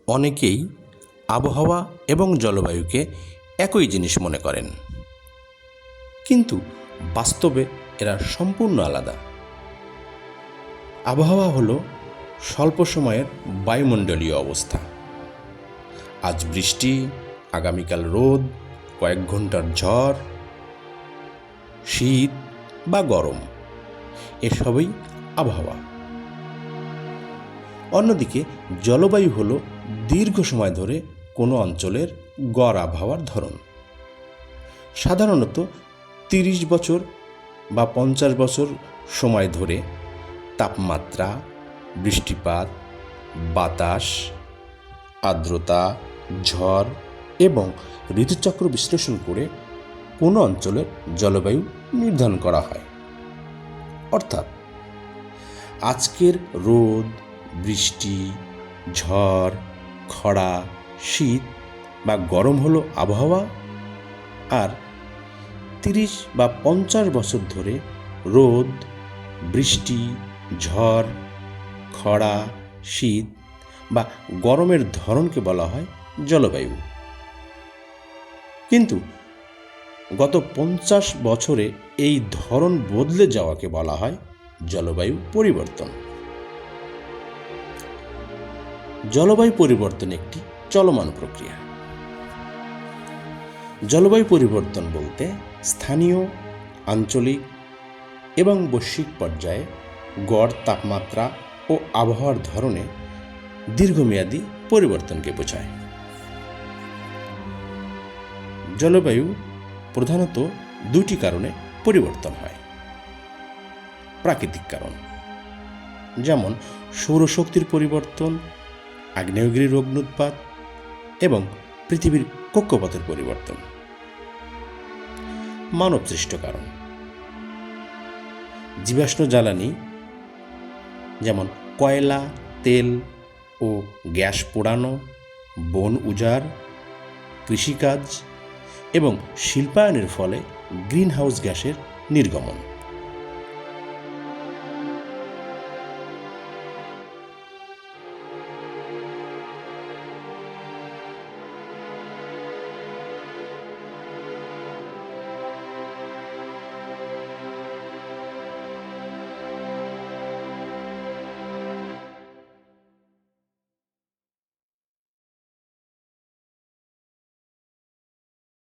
অনেকেই আবহাওয়া এবং জলবায়ুকে একই জিনিস মনে করেন, কিন্তু বাস্তবে এরা সম্পূর্ণ আলাদা। আবহাওয়া হলো স্বল্প সময়ের বায়ুমণ্ডলীয় অবস্থা। আজ বৃষ্টি, আগামীকাল রোদ, কয়েক ঘন্টার ঝড়, শীত বা গরম, এসবই আবহাওয়া। অন্যদিকে জলবায়ু হলো দীর্ঘ সময় ধরে কোনো অঞ্চলের গড় আবহাওয়ার ধরন। সাধারণত 30 বছর বা 50 বছর সময় ধরে তাপমাত্রা, বৃষ্টিপাত, বাতাস, আর্দ্রতা, ঝড় এবং ঋতুচক্র বিশ্লেষণ করে কোনো অঞ্চলের জলবায়ু নির্ধারণ করা হয়। অর্থাৎ আজকের রোদ, বৃষ্টি, ঝড়, খরা, শীত বা গরম হলো আবহাওয়া, আর 30 বা 50 বছর ধরে রোদ, বৃষ্টি, ঝড়, খরা, শীত বা গরমের ধরনকে বলা হয় জলবায়ু। কিন্তু গত 50 বছরে এই ধরন বদলে যাওয়াকে বলা হয় জলবায়ু পরিবর্তন। জলবায়ু পরিবর্তন একটি চলমান প্রক্রিয়া। জলবায়ু পরিবর্তন বলতে স্থানীয়, আঞ্চলিক এবং বৈশ্বিক পর্যায়ে গড় তাপমাত্রা ও আবহাওয়ার ধরনে দীর্ঘমেয়াদী পরিবর্তনকে বোঝায়। জলবায়ু প্রধানত দুটি কারণে পরিবর্তন হয়। প্রাকৃতিক কারণ, যেমন সৌরশক্তির পরিবর্তন, আগ্নেয়গিরির অগ্ন্যুৎপাত এবং পৃথিবীর কক্ষপথের পরিবর্তন। মানবসৃষ্ট কারণ, জীবাশ্ম জ্বালানি যেমন কয়লা, তেল ও গ্যাস পোড়ানো, বন উজাড়, কৃষিকাজ এবং শিল্পায়নের ফলে গ্রিনহাউস গ্যাসের নির্গমন।